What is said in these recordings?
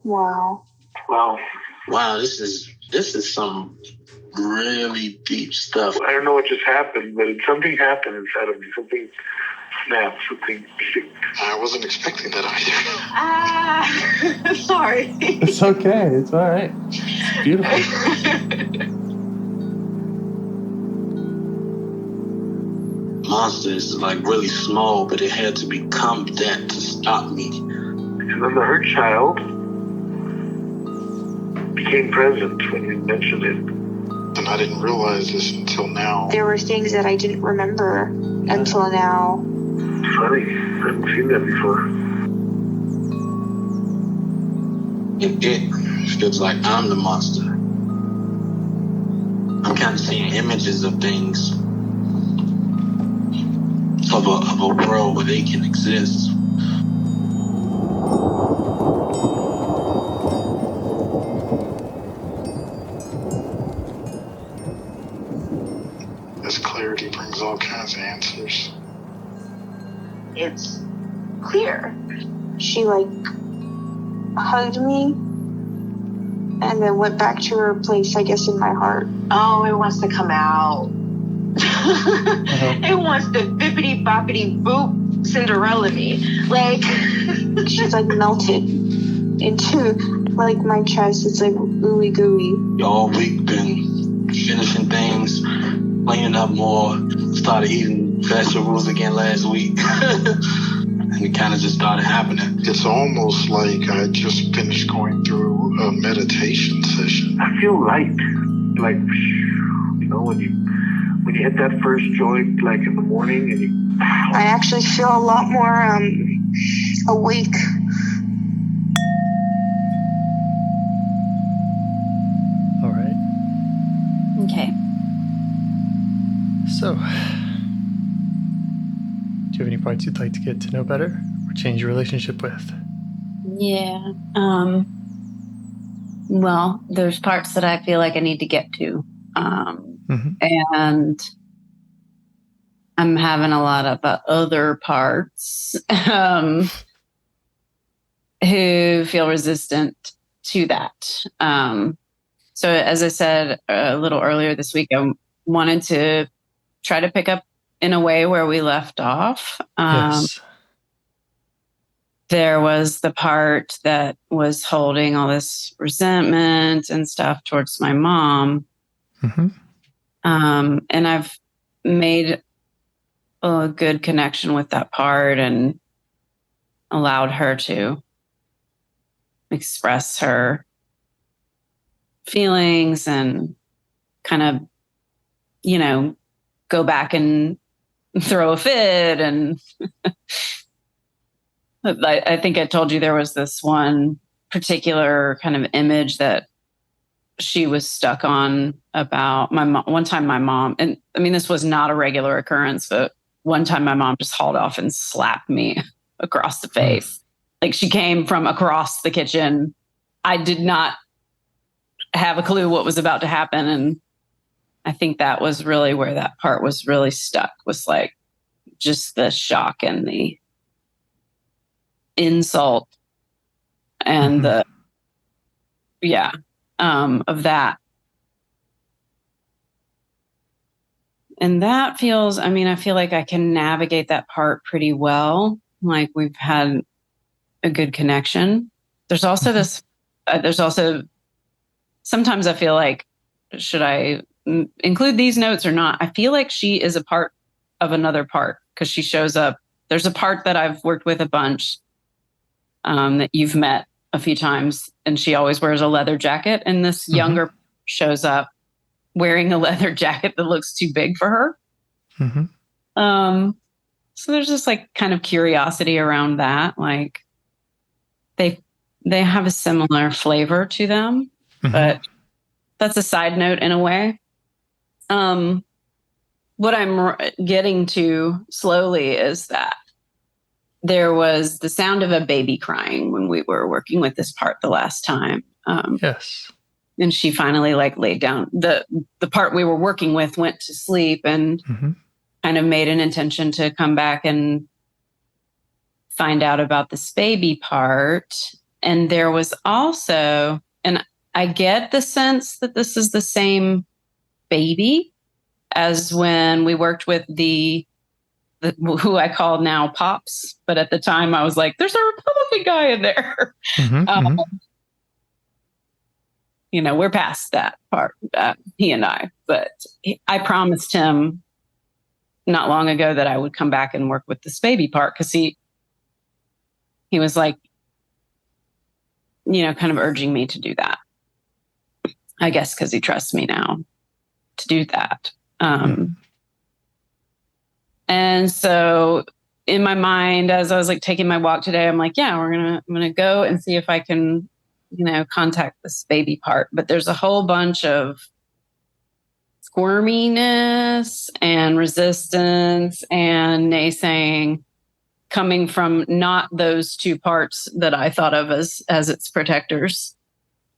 Wow. Wow, this is some really deep stuff. I don't know what just happened, but something happened inside of me. Something snapped. Something. I wasn't expecting that either. Sorry. It's okay. It's all right. It's beautiful. Monster is like really small, but it had to become that to stop me. And then the hurt child became present when you mentioned it. And I didn't realize this until now. There were things that I didn't remember until now. Funny. I haven't seen that before. It feels like I'm the monster. I'm kind of seeing images of things. Of a world where they can exist. This clarity brings all kinds of answers. It's clear. She hugged me and then went back to her place, I guess, in my heart. Oh, it wants to come out. It wants to bippity boppity boop Cinderella me. She's melted into my chest. It's ooey gooey. All week been finishing things, cleaning up more, started eating vegetables again last week. And it kind of just started happening. It's almost like I just finished going through a meditation session. I feel light. When you hit that first joint, in the morning, and I actually feel a lot more awake. All right. Okay. So, do you have any parts you'd like to get to know better or change your relationship with? Yeah. Well, there's parts that I feel like I need to get to. And I'm having a lot of other parts who feel resistant to that. So as I said a little earlier this week, I wanted to try to pick up in a way where we left off. Yes. There was the part that was holding all this resentment and stuff towards my mom. And I've made a good connection with that part and allowed her to express her feelings and kind of, go back and throw a fit. And I think I told you there was this one particular kind of image that she was stuck on about my mom. One time my mom, and I mean, this was not a regular occurrence, but one time my mom just hauled off and slapped me across the face. She came from across the kitchen. I did not have a clue what was about to happen. And I think that was really where that part was really stuck, was just the shock and the insult and of that. And that feels, I feel like I can navigate that part pretty well. We've had a good connection. There's also sometimes I feel like, should I include these notes or not? I feel like she is a part of another part because she shows up. There's a part that I've worked with a bunch that you've met a few times, and she always wears a leather jacket. And this younger shows up wearing a leather jacket that looks too big for her. So there's just kind of curiosity around that. They have a similar flavor to them, but that's a side note in a way. What I'm getting to slowly is that there was the sound of a baby crying when we were working with this part the last time. Yes. And she finally laid down. The part we were working with went to sleep and kind of made an intention to come back and find out about this baby part. And there was also, and I get the sense that this is the same baby as when we worked with the who I call now Pops, but at the time I was like, there's a Republican guy in there. We're past that part, he and I, but I promised him not long ago that I would come back and work with this baby part, because he was like, kind of urging me to do that. I guess because he trusts me now to do that. And so in my mind, as I was like taking my walk today, I'm like, yeah, I'm gonna go and see if I can, contact this baby part. But there's a whole bunch of squirminess and resistance and naysaying coming from not those two parts that I thought of as its protectors.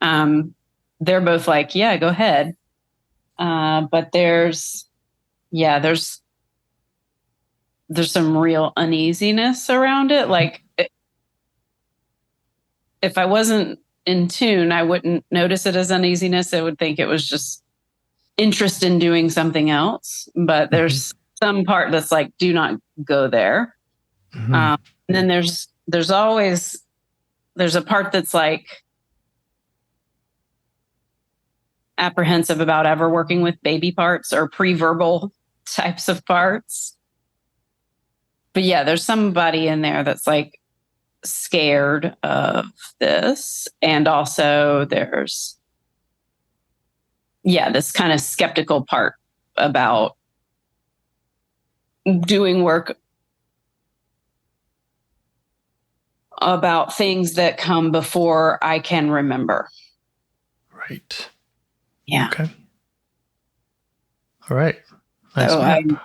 They're both like, yeah, go ahead. But there's some real uneasiness around it. Like, if I wasn't in tune, I wouldn't notice it as uneasiness. I would think it was just interest in doing something else. But there's some part that's like, do not go there. And then there's a part that's like apprehensive about ever working with baby parts or pre-verbal types of parts. But yeah, there's somebody in there that's like scared of this. And also there's, this kind of skeptical part about doing work about things that come before I can remember. Right. Yeah. Okay. All right. Nice So map.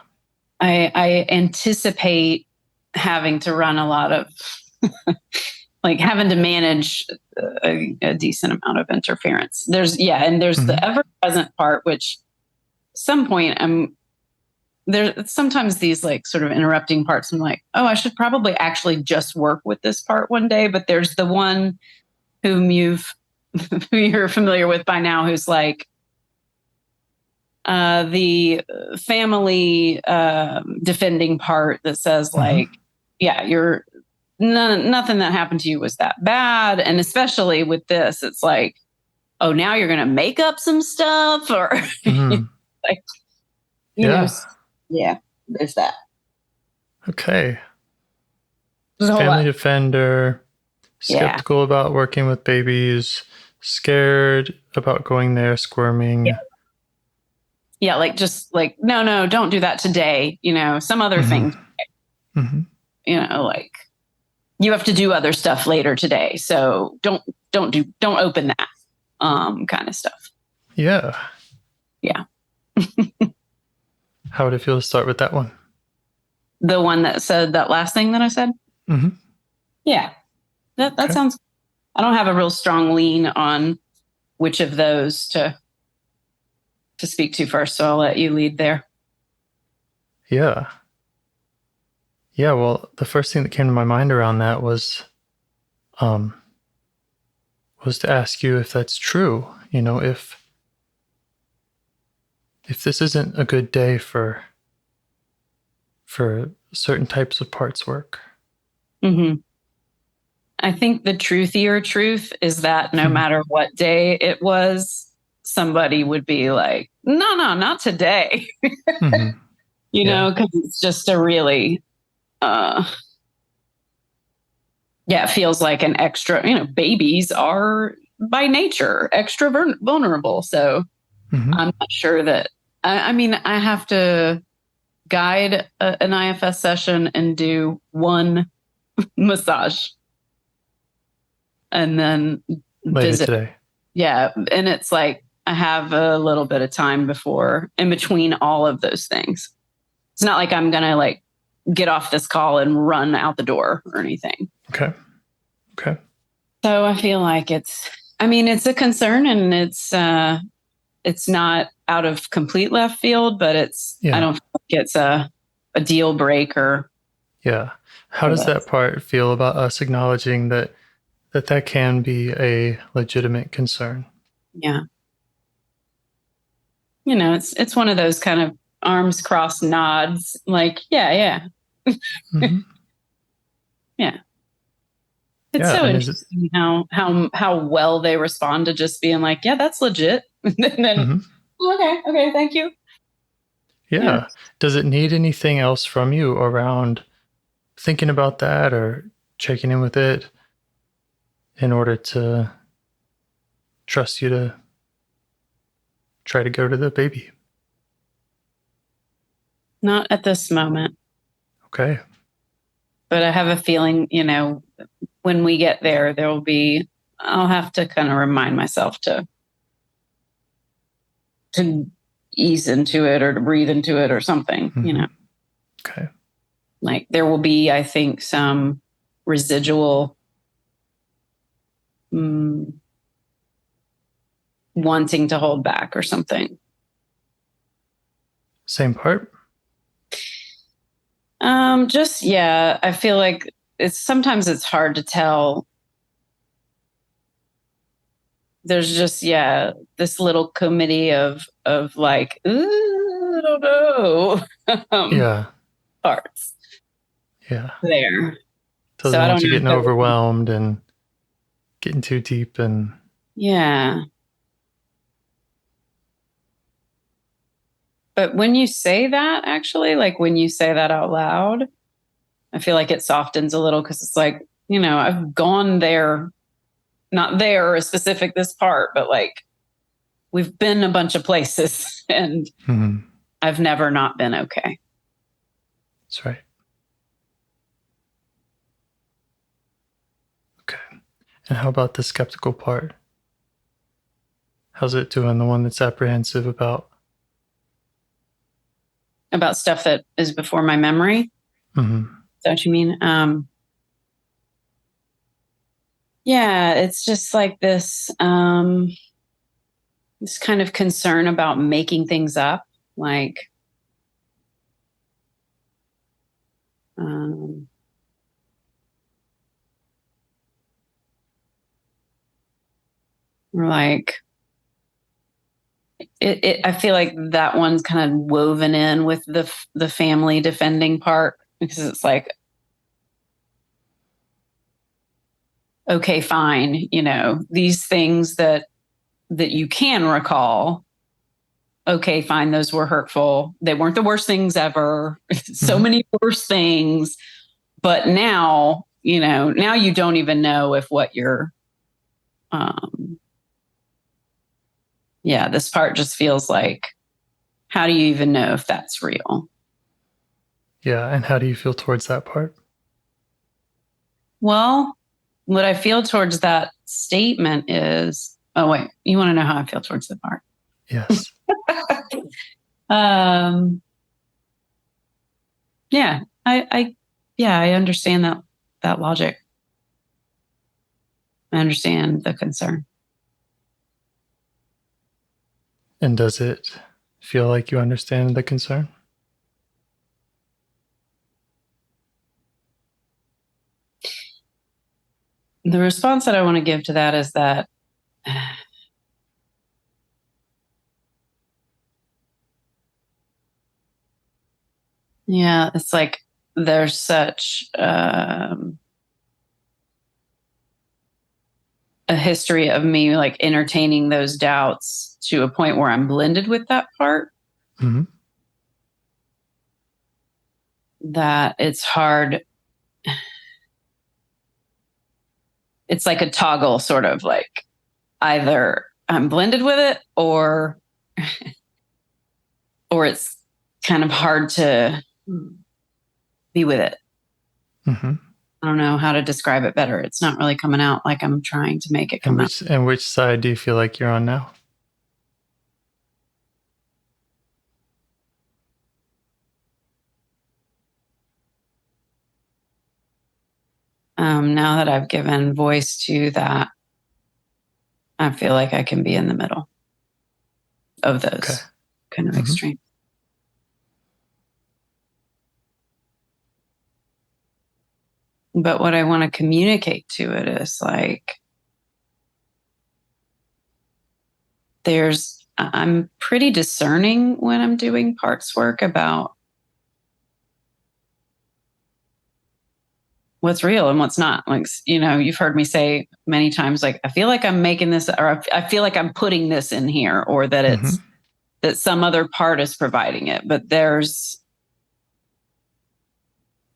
I anticipate having to run a lot of, like having to manage a decent amount of interference. There's the ever-present part, which at some point there's sometimes these like sort of interrupting parts. I'm like, oh, I should probably actually just work with this part one day. But there's the one whom you're familiar with by now, who's like, the family defending part that says like, you're nothing that happened to you was that bad. And especially with this, it's like, oh, now you're going to make up some stuff or like, there's that. Okay. Family defender, skeptical about working with babies, scared about going there, squirming. Yeah, like just like, no, don't do that today. Some other thing. Like you have to do other stuff later today. So don't open that kind of stuff. Yeah. Yeah. How would it feel to start with that one? The one that said that last thing that I said? Yeah. That sounds, I don't have a real strong lean on which of those to speak to first, so I'll let you lead there. Yeah. Yeah, well, the first thing that came to my mind around that was to ask you if that's true. If this isn't a good day for certain types of parts work. I think the truthier truth is that no matter what day it was, somebody would be like, no, not today. Because it's just a really, it feels like an extra, babies are by nature extra vulnerable. So I'm not sure that, I have to guide an IFS session and do one massage and then later visit today. Yeah. And it's like, I have a little bit of time in between all of those things. It's not like I'm going to like get off this call and run out the door or anything. Okay. So I feel like it's a concern, and it's not out of complete left field, but I don't think it's a deal breaker. Yeah. How does that part feel about us acknowledging that that can be a legitimate concern. Yeah. It's one of those kind of arms crossed nods, like, yeah. Mm-hmm. Yeah. It's so interesting how well they respond to just being like, yeah, that's legit. And then, okay, thank you. Yeah. Does it need anything else from you around thinking about that or checking in with it in order to trust you to try to go to the baby? Not at this moment. Okay. But I have a feeling, when we get there, I'll have to kind of remind myself to ease into it or to breathe into it or something, Okay. Like there will be, I think, some residual wanting to hold back or something. Same part? I feel like sometimes it's hard to tell. There's just, this little committee of like, I don't know. Parts. Yeah. There. Doesn't want you getting overwhelmed and getting too deep and. Yeah. But when you say that, actually, like when you say that out loud, I feel like it softens a little because it's like, I've gone there, not there a specific this part, but like we've been a bunch of places and I've never not been okay. That's right. Okay. And how about the skeptical part? How's it doing? The one that's apprehensive about stuff that is before my memory? Mm-hmm. Is that what you mean? Yeah, it's just like this this kind of concern about making things up, like I feel like that one's kind of woven in with the family defending part, because it's like, okay, fine, these things that you can recall. Okay, fine, those were hurtful. They weren't the worst things ever. So many worse things. But now, now you don't even know if what you're, this part just feels like, how do you even know if that's real? Yeah, and how do you feel towards that part? Well, what I feel towards that statement is, oh wait, you want to know how I feel towards the part? Yes. Yeah, I understand that logic. I understand the concern. And does it feel like you understand the concern? The response that I want to give to that is that it's like there's such a history of me like entertaining those doubts to a point where I'm blended with that part. Mm-hmm. That it's hard. It's like a toggle, sort of like either I'm blended with it or it's kind of hard to be with it. Mm-hmm. I don't know how to describe it better. It's not really coming out like I'm trying to make it come out. And which side do you feel like you're on now? Now that I've given voice to that, I feel like I can be in the middle of those kind of extremes. But what I want to communicate to it is like, I'm pretty discerning when I'm doing parts work about what's real and what's not. Like, you've heard me say many times, like, I feel like I'm making this, or I feel like I'm putting this in here, or that it's that some other part is providing it. But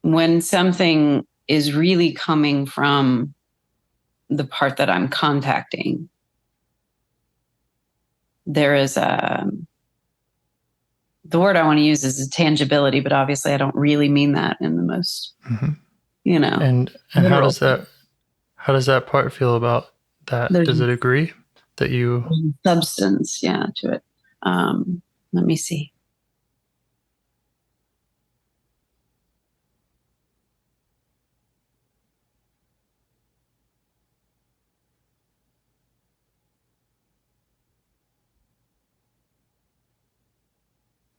when something is really coming from the part that I'm contacting, there is the word I want to use is a tangibility, but obviously I don't really mean that in the most, And how does that part feel about that? Does it agree that you substance, to it? Let me see.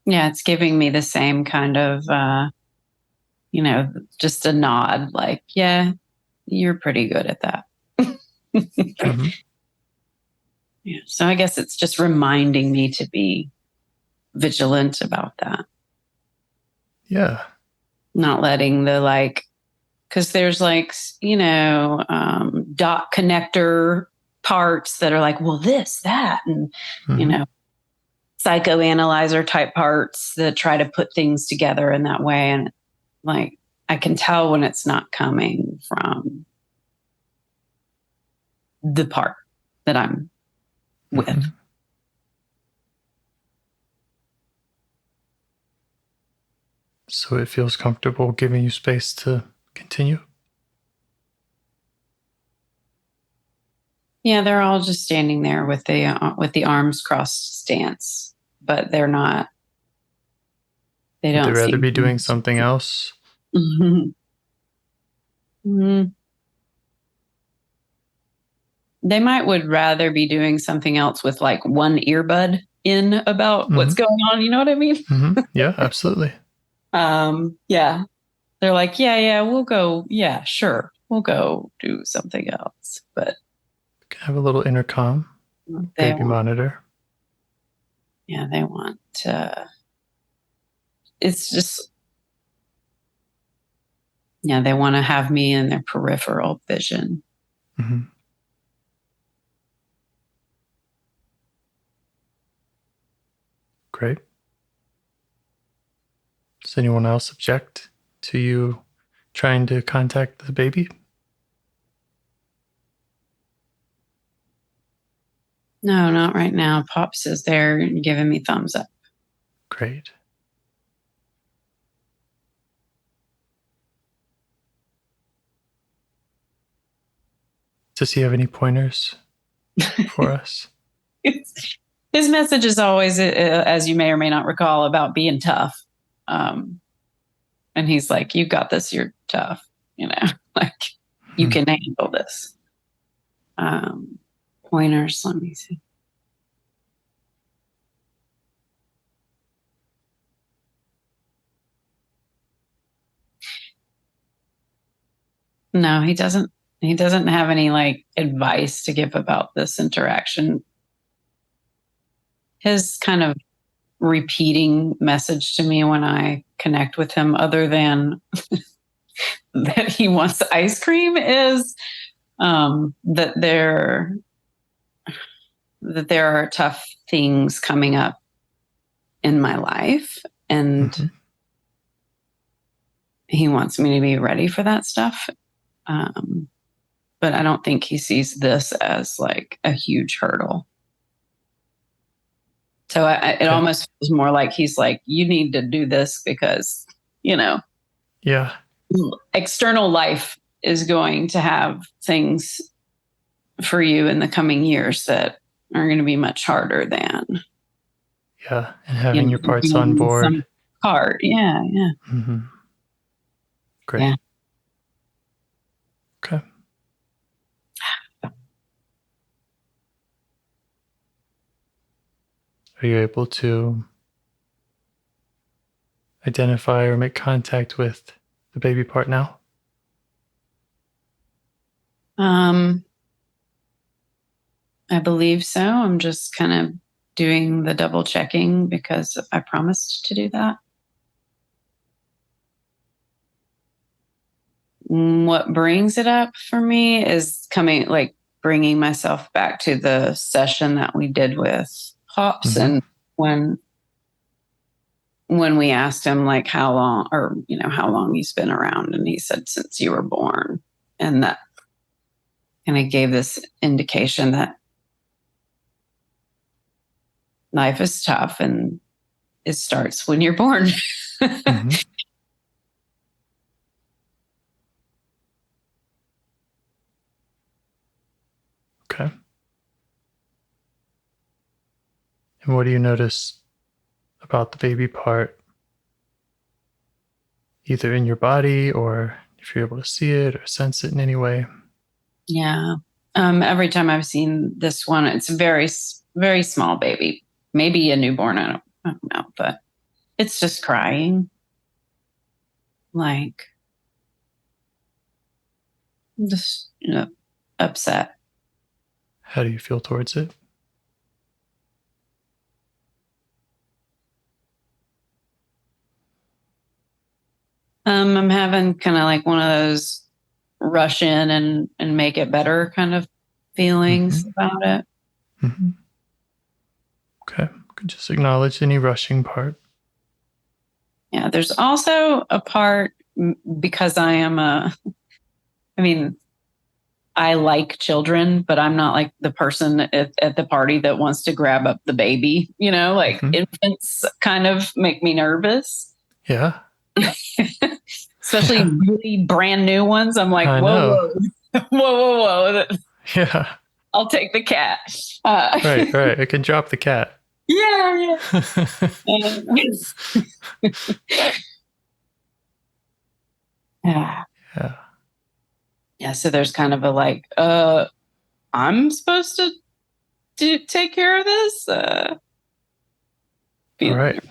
Yeah, it's giving me the same kind of, just a nod, like, yeah, you're pretty good at that. Yeah, so I guess it's just reminding me to be vigilant about that. Yeah. Not letting because there's dot connector parts that are like, well, this, that, and, psychoanalyzer type parts that try to put things together in that way. And like, I can tell when it's not coming from the part that I'm with. So it feels comfortable giving you space to continue? Yeah, they're all just standing there with the arms crossed stance, but they're not. They don't. Would they rather be doing something else? They would rather be doing something else with like one earbud in about what's going on. You know what I mean? Yeah, absolutely. Yeah. They're like, yeah, we'll go. Yeah, sure. We'll go do something else. But we can have a little intercom, baby monitor. Yeah, they want it's just, they want to have me in their peripheral vision. Great. Does anyone else object to you trying to contact the baby? No, not right now. Pops is there giving me thumbs up. Great. Does he have any pointers for us? His message is always, as you may or may not recall, about being tough. And he's like, you got this, you're tough. Like, you can handle this. Pointers, let me see. No, he doesn't. He doesn't have any like advice to give about this interaction. His kind of repeating message to me when I connect with him, other than that he wants ice cream, is that there are tough things coming up in my life, and he wants me to be ready for that stuff. But I don't think he sees this as like a huge hurdle. So it almost feels more like he's like, you need to do this because, external life is going to have things for you in the coming years that are going to be much harder than. Yeah, and having your parts on board. Yeah. Great. Yeah. Okay. Are you able to identify or make contact with the baby part now? I believe so. I'm just kind of doing the double checking because I promised to do that. What brings it up for me is bringing myself back to the session that we did with Pops, and when we asked him like how long he's been around, and he said since you were born, and that kind of gave this indication that life is tough and it starts when you're born. Okay. And what do you notice about the baby part, either in your body or if you're able to see it or sense it in any way? Yeah. Every time I've seen this one, it's a very, very small baby, maybe a newborn. I don't know, but it's just crying. Like, just, upset. How do you feel towards it? I'm having kind of like one of those rush in and make it better kind of feelings about it. Okay. You can just acknowledge any rushing part. Yeah. There's also a part because I like children, but I'm not like the person at the party that wants to grab up the baby, infants kind of make me nervous. Yeah. Especially really brand new ones. I'm like, I whoa. Yeah. I'll take the cat. Right. I can drop the cat. Yeah. Yeah. So there's kind of a like, I'm supposed to take care of this. All right.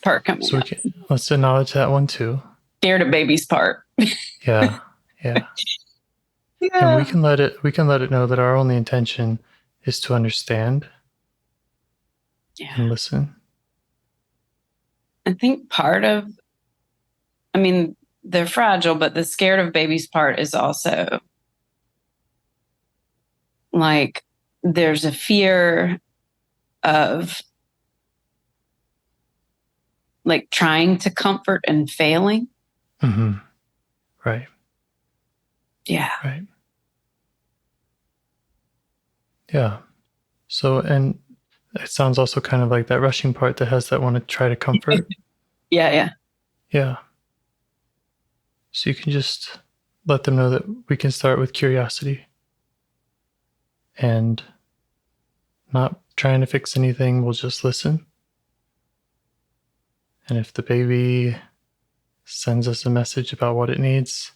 Part coming. So let's acknowledge that one too. Scared of baby's part. Yeah. And we can let it know that our only intention is to understand and listen. I think they're fragile, but the scared of baby's part is also like there's a fear of like trying to comfort and failing. Right. Yeah. Right. Yeah. So, and it sounds also kind of like that rushing part that has that want to try to comfort. Yeah. So you can just let them know that we can start with curiosity and not trying to fix anything. We'll just listen. And if the baby sends us a message about what it needs,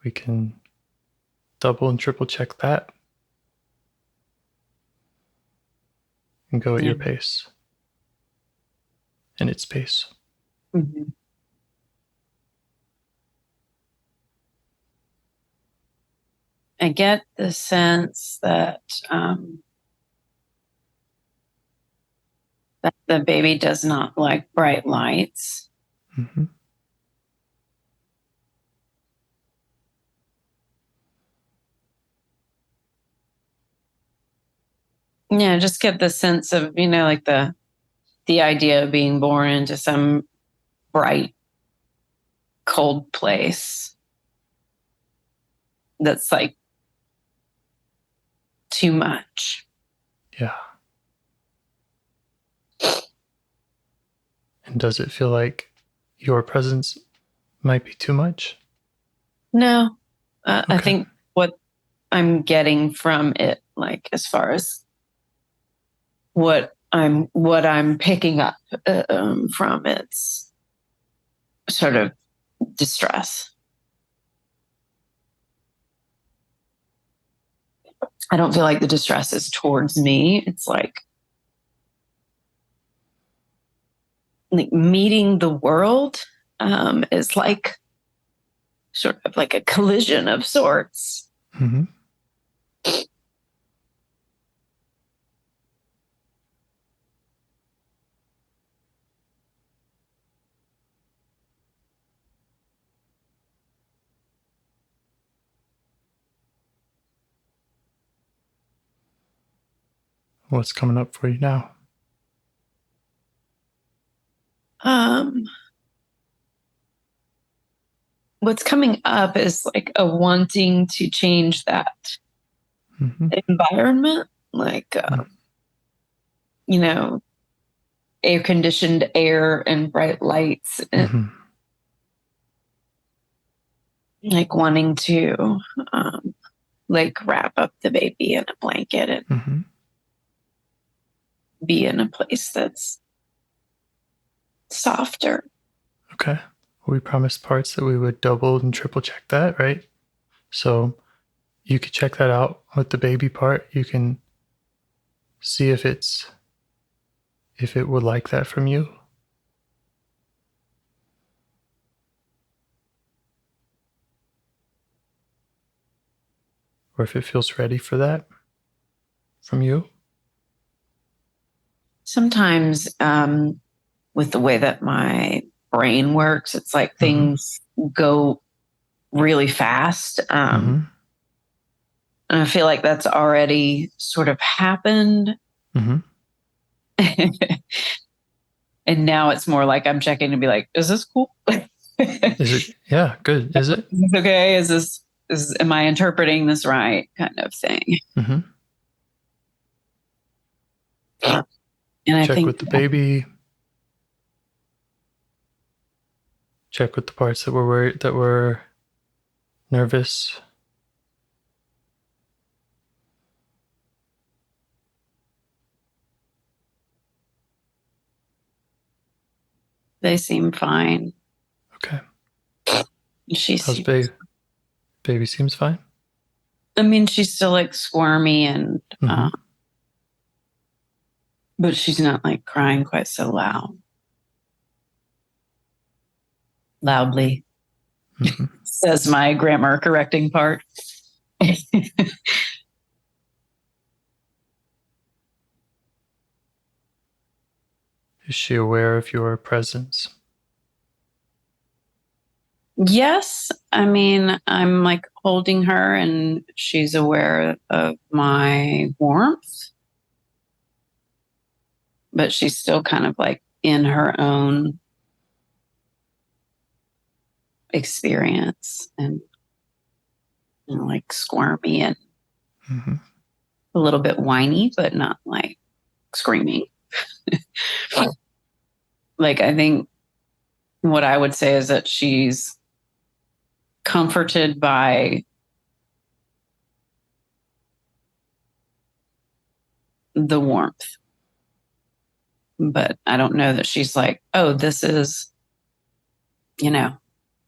we can double and triple check that and go at your pace and its pace. I get the sense that that the baby does not like bright lights. Yeah, just get the sense of, like the idea of being born into some bright, cold place that's like too much. Yeah. And does it feel like your presence might be too much? No. Okay. I think what I'm getting from it, like as far as what I'm picking up from it's sort of distress. I don't feel like the distress is towards me. It's like meeting the world is like sort of like a collision of sorts. Mm-hmm. What's coming up for you now? What's coming up is like a wanting to change that environment, like, you know, air conditioned air and bright lights, and like wanting to like wrap up the baby in a blanket and be in a place that's softer. Okay. We promised parts that we would double and triple check that, right? So you could check that out with the baby part. You can see if it would like that from you. Or if it feels ready for that from you. Sometimes with the way that my brain works, it's like things go really fast. And I feel like that's already sort of happened. And now it's more like I'm checking to be like, is this cool? Is it? Yeah, good. Is it? Is this okay? Am I interpreting this right? Kind of thing. And I check think with the baby. Check with the parts that were worried, that were nervous. They seem fine. Okay. How's baby seems fine? I mean, she's still like squirmy and but she's not like crying quite so loudly. Says my grammar correcting part. Is she aware of your presence? Yes. I mean, I'm like holding her and she's aware of my warmth, but she's still kind of like in her own experience and, you know, like squirmy and a little bit whiny, but not like screaming. Like, I think what I would say is that she's comforted by the warmth. But I don't know that she's like, oh, this is, you know,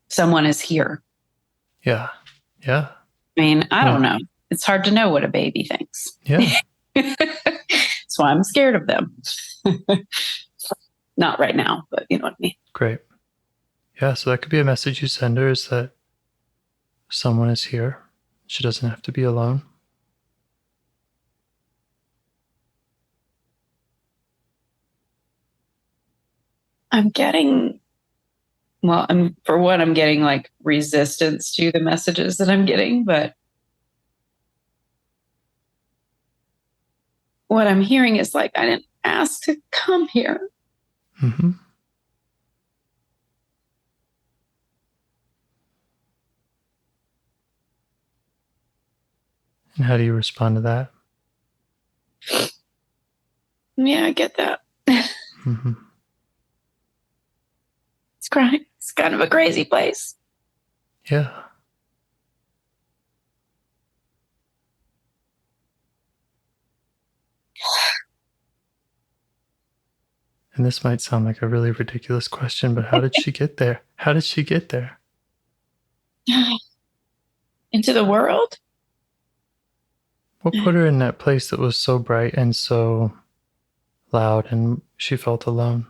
someone is here. Yeah. Yeah. I mean, I don't know. It's hard to know what a baby thinks. Yeah. That's why I'm scared of them. Not right now, but you know what I mean. Great. Yeah, so that could be a message you send her, is that someone is here. She doesn't have to be alone. I'm getting like resistance to the messages that I'm getting, but what I'm hearing is like, I didn't ask to come here. And how do you respond to that? Yeah, I get that. It's crying. It's kind of a crazy place. Yeah. And this might sound like a really ridiculous question, but how did she get there? How did she get there? Into the world? What put her in that place that was so bright and so loud and she felt alone?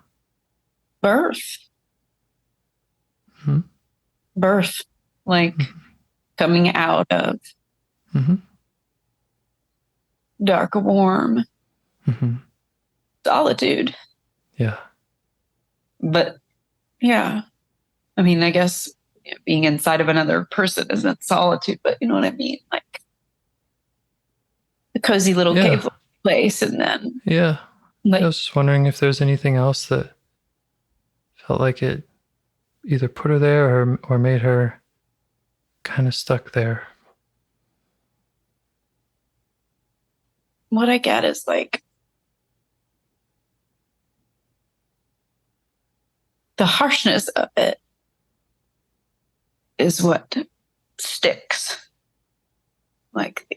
Birth. Birth. like coming out of dark, warm solitude. Yeah. But yeah, I mean, I guess being inside of another person isn't solitude, but you know what I mean? Like a cozy little cave place. And then, I was just wondering if there's anything else that felt like it either put her there or made her kind of stuck there. What I get is like the harshness of it is what sticks. Like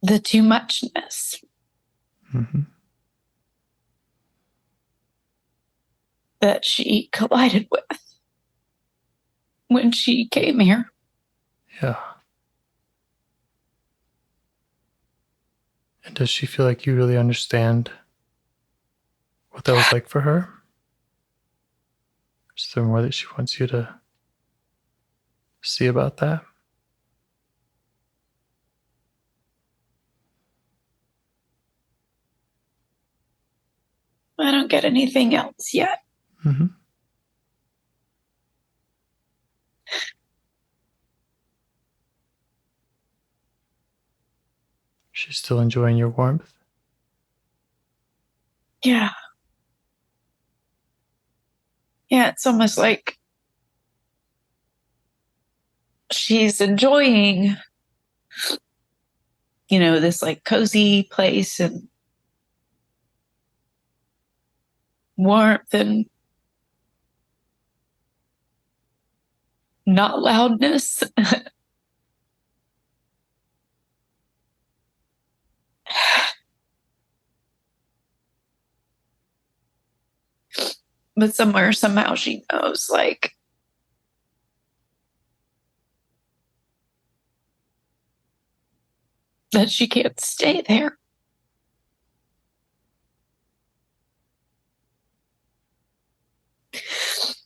the too muchness. That she collided with when she came here. Yeah. And does she feel like you really understand what that was like for her? Is there more that she wants you to see about that? I don't get anything else yet. She's still enjoying your warmth? Yeah. Yeah, it's almost like she's enjoying, this like cozy place and warmth and not loudness. But somehow she knows, like, that she can't stay there.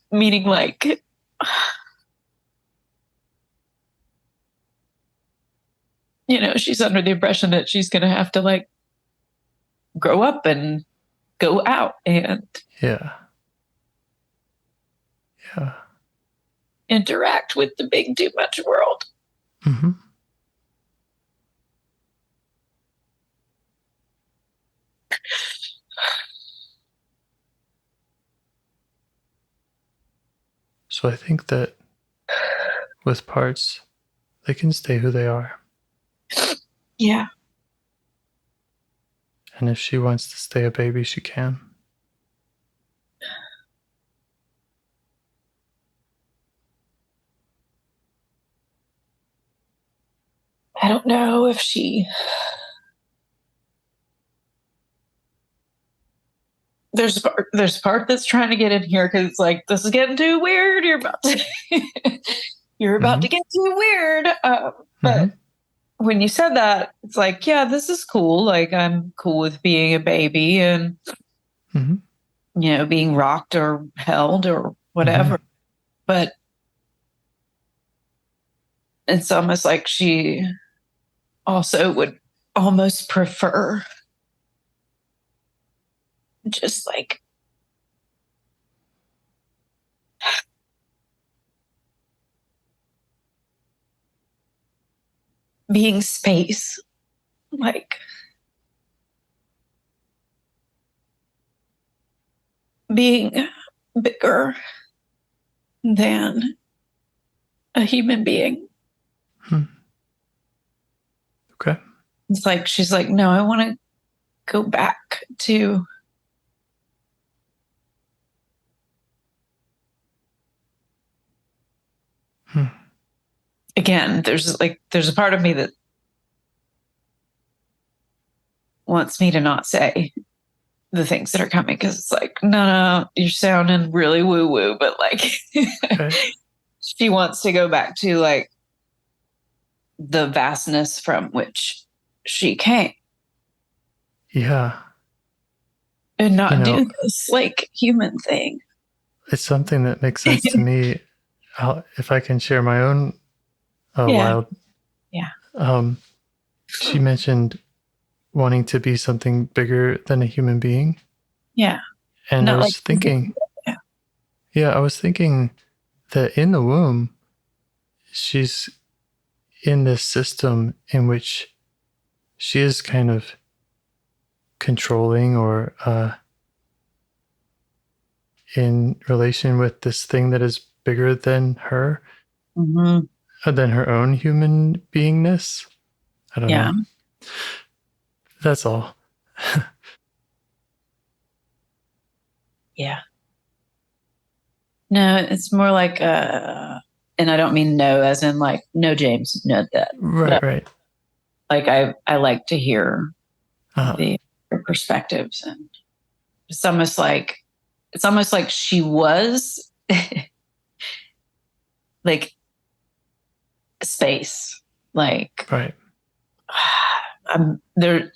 Meaning, like, she's under the impression that she's going to have to, like, grow up and go out and interact with the big too much world. So I think that with parts, they can stay who they are. Yeah. And if she wants to stay a baby, she can. I don't know if there's a part that's trying to get in here because it's like, this is getting too weird. You're about to get too weird. But when you said that, it's like, yeah, this is cool. Like, I'm cool with being a baby and, being rocked or held or whatever. But it's almost like she also would almost prefer just like being space, like being bigger than a human being. Okay. It's like, she's like, no, I want to go back to again, there's a part of me that wants me to not say the things that are coming because it's like, no, you're sounding really woo woo, but like she wants to go back to like the vastness from which she came. Yeah. And not You know, do this like human thing. it's something that makes sense to me. If I can share my own wild. Yeah. She mentioned wanting to be something bigger than a human being. Yeah. And I was thinking, I was thinking that in the womb, she's in this system in which she is kind of controlling or in relation with this thing that is bigger than her, than her own human beingness. I don't know. That's all. Yeah. No, it's more like, and I don't mean no as in like, no, James, no, that. Right. Like I like to hear the perspectives, and it's almost like she was like space, like right. There.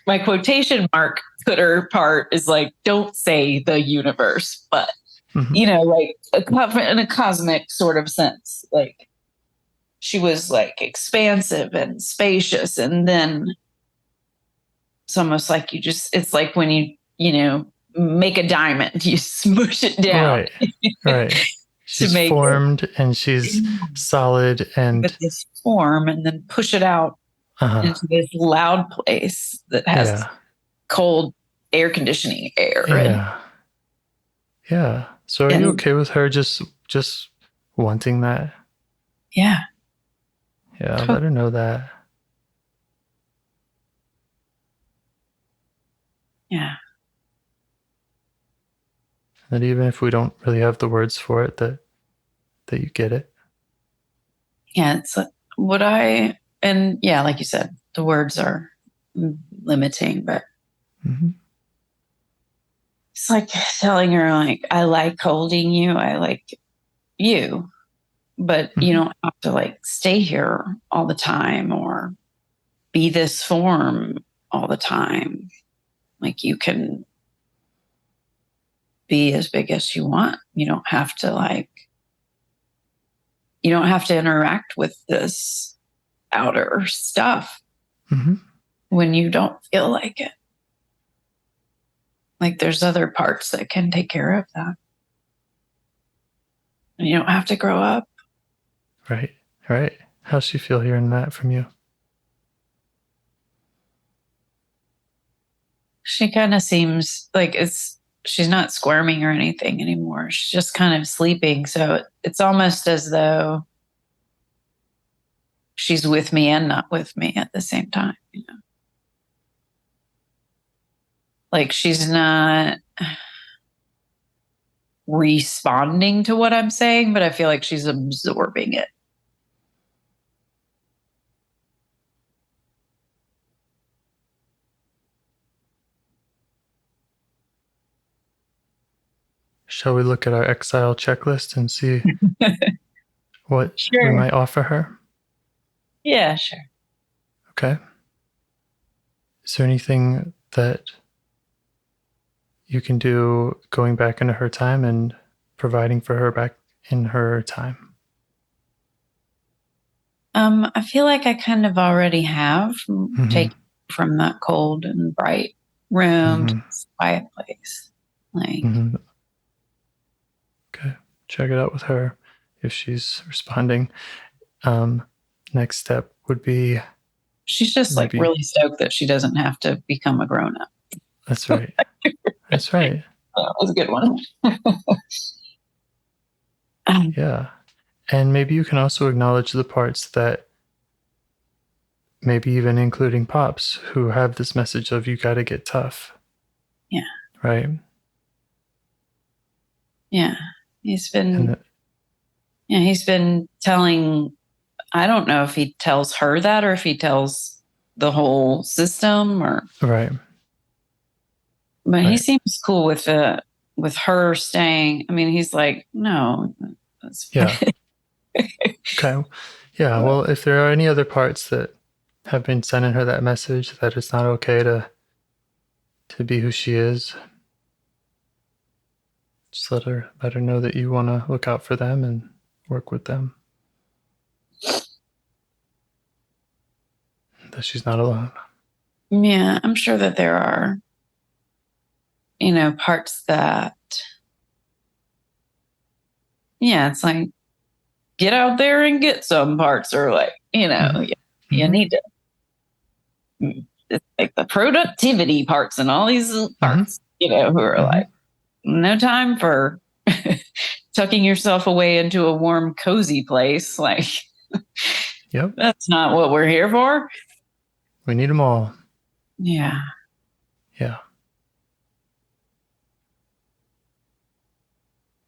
My quotation mark footer part is like, don't say the universe, but like in a cosmic sort of sense, like she was like expansive and spacious, and then it's almost like it's like when you make a diamond, you smoosh it down. Right. She's formed and she's solid and with this form, and then push it out into this loud place that has cold air conditioning air. Yeah. So are you okay with her just wanting that? Yeah. Yeah, let her know that. Yeah. That even if we don't really have the words for it, that you get it. Yeah, it's like like you said, the words are limiting, but it's like telling her, like, I like holding you, I like you, but you don't have to like stay here all the time or be this form all the time. Like, you can be as big as you want. You don't have to interact with this outer stuff when you don't feel like it. Like, there's other parts that can take care of that. And you don't have to grow up. Right. How's she feel hearing that from you? She kind of seems like she's not squirming or anything anymore. She's just kind of sleeping. So it's almost as though she's with me and not with me at the same time. Like, she's not responding to what I'm saying, but I feel like she's absorbing it. Shall we look at our exile checklist and see what we might offer her? Yeah, sure. Okay. Is there anything that you can do going back into her time and providing for her back in her time? I feel like I kind of already have taken from that cold and bright room to this quiet place. Like, okay, check it out with her if she's responding. Next step would be she's just like really stoked that she doesn't have to become a grown-up. That's right. That's right. That was a good one. Yeah. And maybe you can also acknowledge the parts that, maybe even including Pops, who have this message of you got to get tough. Yeah. Right? Yeah. He's been telling, I don't know if he tells her that or if he tells the whole system or. Right. But he seems cool with her staying. I mean, he's like, no. Yeah. Okay. Yeah. Well, if there are any other parts that have been sending her that message that it's not okay to to be who she is. Just let her know that you want to look out for them and work with them. That she's not alone. Yeah, I'm sure that there are, parts that, it's like, get out there and get some parts, or like, you need to, it's like the productivity parts and all these parts, who are like, no time for tucking yourself away into a warm, cozy place. Like, yep, that's not what we're here for. We need them all. Yeah. Yeah.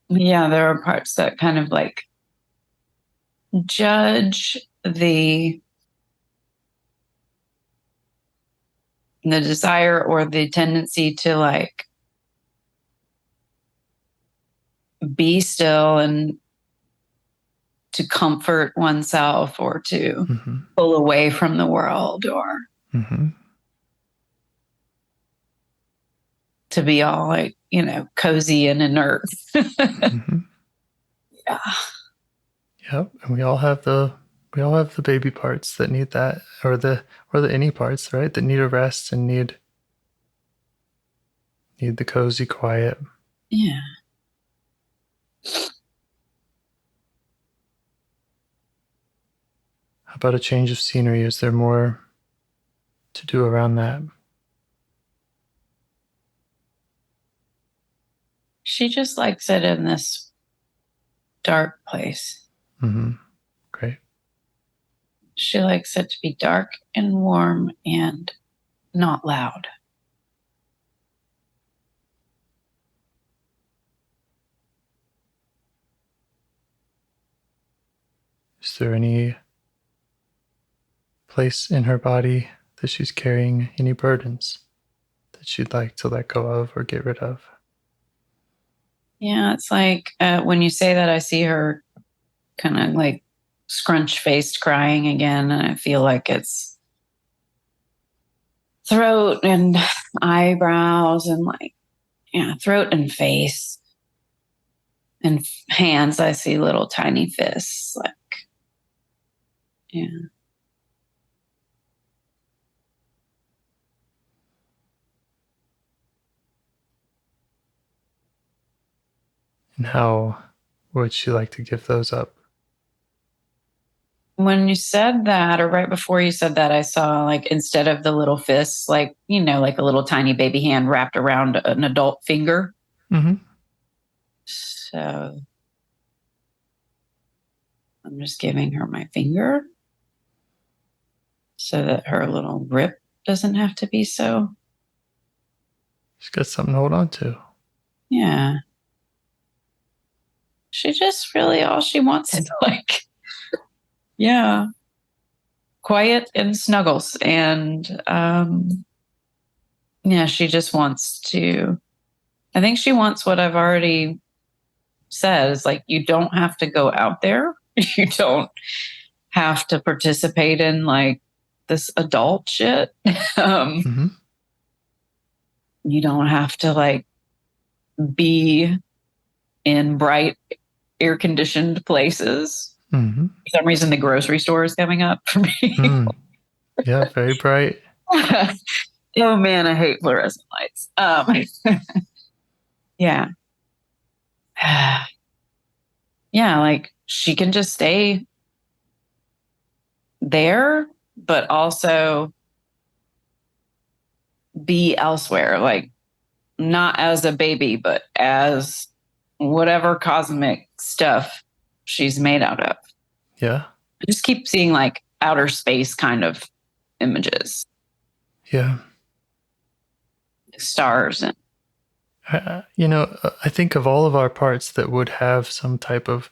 Yeah, there are parts that kind of like judge the desire or the tendency to like be still and to comfort oneself, or to pull away from the world, or to be all like, cozy and inert. Yeah. Yep. And we all have the baby parts that need that, or the any parts, right? That need a rest and need the cozy quiet. Yeah. How about a change of scenery? Is there more to do around that? She just likes it in this dark place. Great. She likes it to be dark and warm and not loud. Is there any place in her body that she's carrying any burdens that she'd like to let go of or get rid of? Yeah, it's like when you say that, I see her kind of like scrunch-faced crying again, and I feel like it's throat and eyebrows and like, throat and face and hands. I see little tiny fists, like, yeah. And how would she like to give those up? When you said that, or right before you said that, I saw like, instead of the little fists, like, like a little tiny baby hand wrapped around an adult finger. So I'm just giving her my finger so that her little rip doesn't have to be so. She's got something to hold on to. Yeah. She just really, all she wants is like, quiet and snuggles. And she just wants to, I think she wants what I've already said, is like, you don't have to go out there. You don't have to participate in like this adult shit. You don't have to like be in bright air conditioned places. For some reason, the grocery store is coming up for me. Yeah, very bright. Oh man, I hate fluorescent lights. Yeah. Yeah, like she can just stay there, but also be elsewhere, like not as a baby, but as whatever cosmic stuff she's made out of. Yeah. I just keep seeing like outer space kind of images. Yeah. Stars. And I think of all of our parts that would have some type of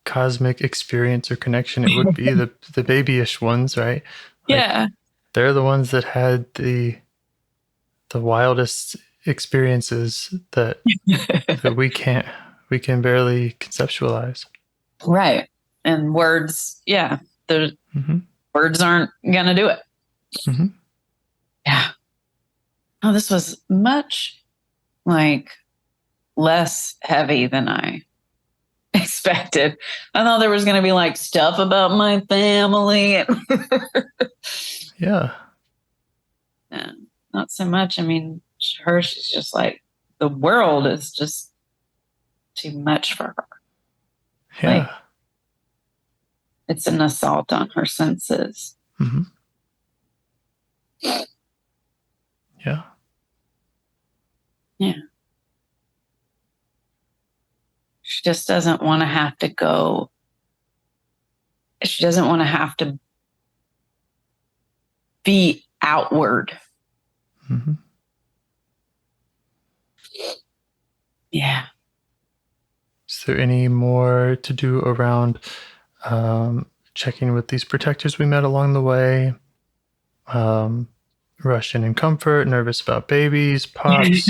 cosmic experience or connection, it would be the babyish ones, right? Like, yeah. They're the ones that had the wildest experiences that we can barely conceptualize. Right. And words, the words aren't gonna do it. Yeah. Oh, this was much like less heavy than I expected. I thought there was going to be like stuff about my family. Yeah. Not so much. I mean, she's just like, the world is just too much for her. Yeah. Like, it's an assault on her senses. Mm-hmm. Yeah. Yeah. She just doesn't want to have to go. She doesn't want to have to be outward. Mm-hmm. Yeah. Is there any more to do around checking with these protectors we met along the way? Russian in comfort, nervous about babies, pops,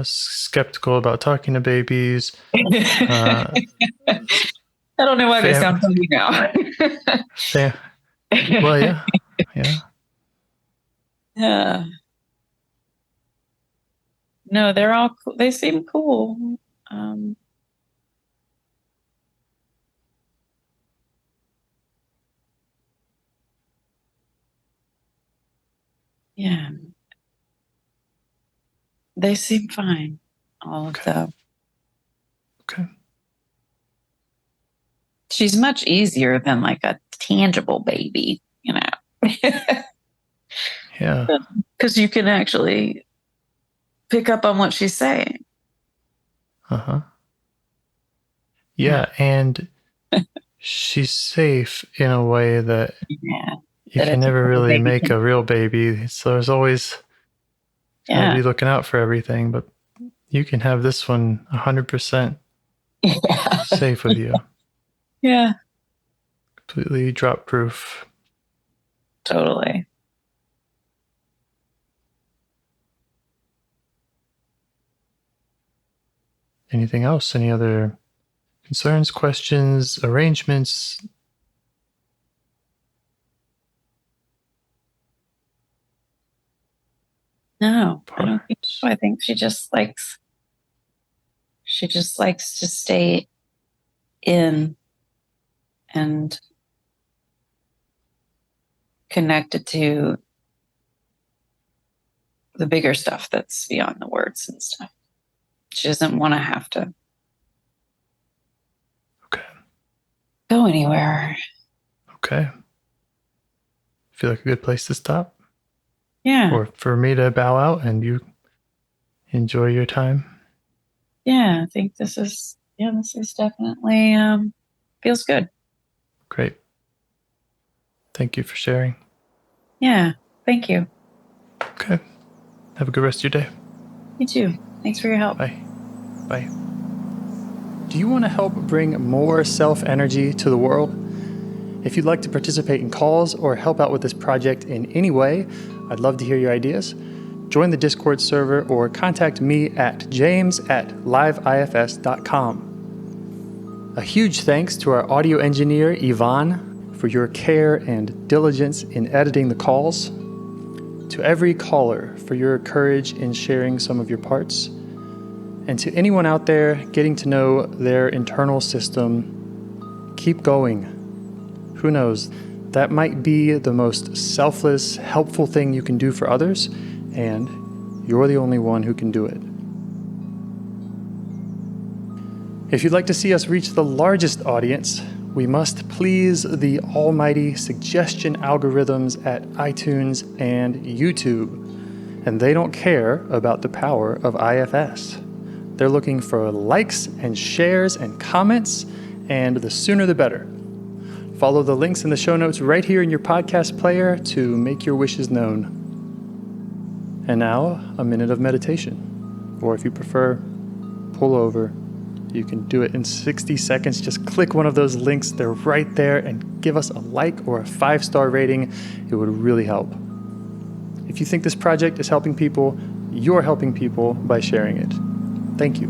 skeptical about talking to babies. I don't know why they sound funny now. Well, yeah. Yeah. Yeah. No, they're all cool. They seem cool. Yeah. They seem fine. All of them. Okay. She's much easier than like a tangible baby, you know. Yeah. Because you can actually pick up on what she's saying. Uh-huh. Yeah, and she's safe in a way that you can never really make a real baby. So there's always going to be looking out for everything, but you can have this one 100% safe with you. Yeah. Completely drop proof. Totally. Anything else? Any other concerns, questions, arrangements? No, I don't think so. I think she just likes to stay in and connected to the bigger stuff that's beyond the words and stuff. She doesn't want to have to go anywhere. Okay. Feel like a good place to stop? Yeah. Or for me to bow out and you enjoy your time? Yeah, I think this is definitely feels good. Great. Thank you for sharing. Yeah, thank you. Okay. Have a good rest of your day. You too. Thanks for your help. Bye. Bye. Do you want to help bring more self-energy to the world? If you'd like to participate in calls or help out with this project in any way, I'd love to hear your ideas. Join the Discord server or contact me at james@liveifs.com. A huge thanks to our audio engineer, Yvonne, for your care and diligence in editing the calls. To every caller for your courage in sharing some of your parts. And to anyone out there getting to know their internal system, keep going. Who knows? That might be the most selfless, helpful thing you can do for others, and you're the only one who can do it. If you'd like to see us reach the largest audience, we must please the almighty suggestion algorithms at iTunes and YouTube. And they don't care about the power of IFS. They're looking for likes and shares and comments, and the sooner the better. Follow the links in the show notes right here in your podcast player to make your wishes known. And now, a minute of meditation. Or if you prefer, pull over. You can do it in 60 seconds. Just click one of those links. They're right there, and give us a like or a 5-star rating. It would really help. If you think this project is helping people, you're helping people by sharing it. Thank you.